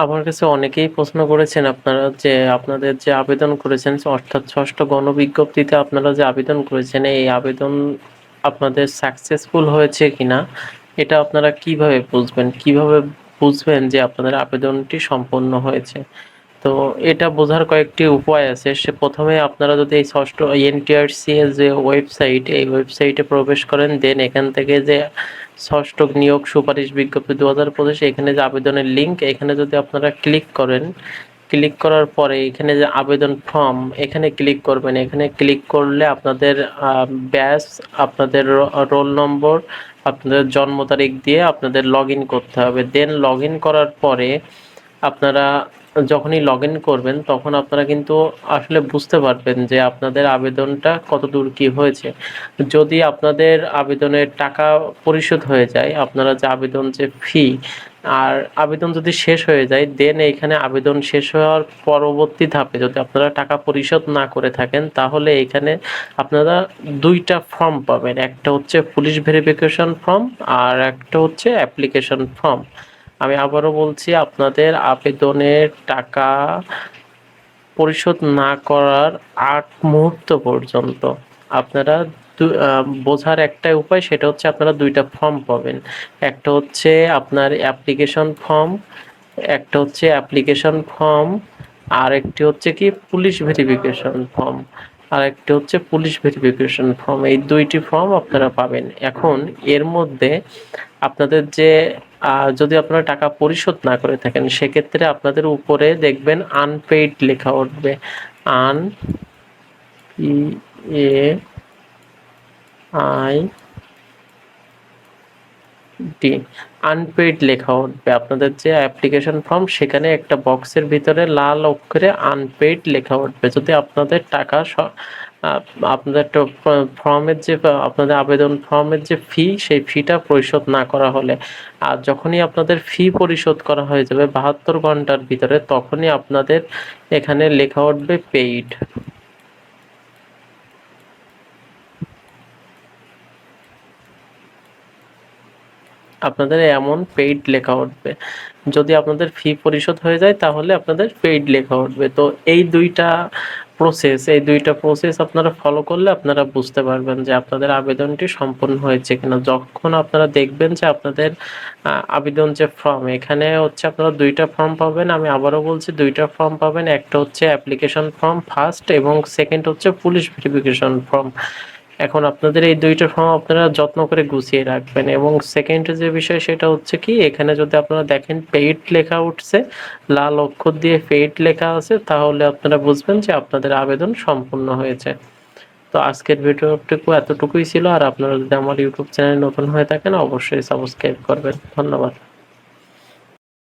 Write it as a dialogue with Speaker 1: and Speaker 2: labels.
Speaker 1: আমার কাছে অনেকেই প্রশ্ন করেছেন আপনারা যে আপনাদের যে আবেদন করেছেন অর্থাৎ ৬ষ্ঠ গণবিজ্ঞপ্তিতে আপনারা যে আবেদন করেছেন এই আবেদন আপনাদের সাকসেসফুল হয়েছে কিনা এটা আপনারা কিভাবে বুঝবেন? কিভাবে বুঝবেন যে আপনাদের আবেদনটি সম্পন্ন হয়েছে? তো এটা বোঝার কয়েকটি উপায় আছে। প্রথমে আপনারা যদি এই ৬ষ্ঠ এনটিআরসি এর যে ওয়েবসাইট, এই ওয়েবসাইটে প্রবেশ করেন, দেন এখান থেকে যে ৬ষ্ঠ নিয়োগ সুপারিশ বিজ্ঞপ্তি ২০২৫ এখানে যে আবেদনের লিঙ্ক, এখানে যদি আপনারা ক্লিক করেন, ক্লিক করার পরে এখানে যে আবেদন ফর্ম এখানে ক্লিক করবেন। এখানে ক্লিক করলে আপনাদের ব্যাচ, আপনাদের রোল নম্বর, আপনাদের জন্ম তারিখ দিয়ে আপনাদের লগইন করতে হবে। দেন লগইন করার পরে আপনারা যখনই লগইন করবেন তখন আপনারা কিন্তু আসলে বুঝতে পারবেন যে আপনাদের আবেদনটা কতদূর কি হয়েছে। যদি আপনাদের আবেদনের টাকা পরিশোধ হয়ে যায়, আপনারা যে আবেদন যে ফি আর আবেদন যদি শেষ হয়ে যায়, দেন এইখানে আবেদন শেষ হওয়ার পরবর্তী ধাপে যদি আপনারা টাকা পরিশোধ না করে থাকেন তাহলে এখানে আপনারা ২টা ফর্ম পাবেন। একটা হচ্ছে পুলিশ ভেরিফিকেশন ফর্ম আর একটা হচ্ছে অ্যাপ্লিকেশন ফর্ম। আমি আবারও বলছি, আপনাদের আবেদনের টাকা পরিশোধ না করার আগ মুহূর্ত পর্যন্ত আপনারা বোঝার একটাই উপায়, সেটা হচ্ছে আপনারা ২টা ফর্ম পাবেন। একটা হচ্ছে আপনার অ্যাপ্লিকেশন ফর্ম, একটা হচ্ছে অ্যাপ্লিকেশন ফর্ম, আর একটি হচ্ছে কি পুলিশ ভেরিফিকেশন ফর্ম, আর একটি হচ্ছে পুলিশ ভেরিফিকেশন ফর্ম। এই ২টি ফর্ম আপনারা পাবেন। এখন এর মধ্যে আপনাদের যে যদি আপনারা টাকা পরিশোধ না করে থাকেন সেক্ষেত্রে আপনাদের উপরে দেখবেন আনপেইড লেখা উঠবে। Un P A I D, unpaid লেখা উঠবে। আপনাদের যে অ্যাপ্লিকেশন ফর্ম সেখানে একটা বক্সের ভিতরে লাল অক্ষরে আনপেইড লেখা উঠবে। যদি আপনাদের টাকা আপনাদের ফর্মের যে আপনাদের আবেদন ফর্মের যে ফি, সেই ফিটা পরিশোধ না করা হলে, আর যখনই আপনাদের ফি পরিশোধ করা হয়ে যাবে ৭২ ঘন্টার ভিতরে, তখনই আপনাদের এখানে লেখা উঠবে পেইড। আপনাদের এমন পেইড লেখা উঠবে। যদি আপনাদের ফি পরিশোধ হয়ে যায় তাহলে আপনাদের পেইড লেখা উঠবে। তো এই ২টা প্রসেস আপনারা ফলো করলে আপনারা বুঝতে পারবেন যে আপনাদের আবেদনটি সম্পূর্ণ হয়েছে কিনা। যখন আপনারা দেখবেন যে আপনাদের আবেদন যে ফর্ম, এখানে হচ্ছে আপনারা ২টা ফর্ম পাবেন। আমি আবারও বলছি ২টা ফর্ম পাবেন। একটা হচ্ছে অ্যাপ্লিকেশন ফর্ম ফার্স্ট এবং সেকেন্ড হচ্ছে পুলিশ ভেরিফিকেশন ফর্ম। এখন আপনাদের এই ২টা ফর্ম আপনারা যত্ন করে গুছিয়ে রাখবেন। এবং সেকেন্ড যে বিষয় সেটা হচ্ছে কি, এখানে যদি আপনারা দেখেন পেইড লেখা উঠছে, লাল অক্ষর দিয়ে পেইড লেখা আছে, তাহলে আপনারা বুঝবেন যে আপনাদের আবেদন সম্পূর্ণ হয়েছে। তো আজকের ভিডিওটুকু এতটুকুই ছিল। আর আপনারা যদি আমার ইউটিউব চ্যানেলে নতুন হয়ে থাকেন অবশ্যই সাবস্ক্রাইব করবেন। ধন্যবাদ।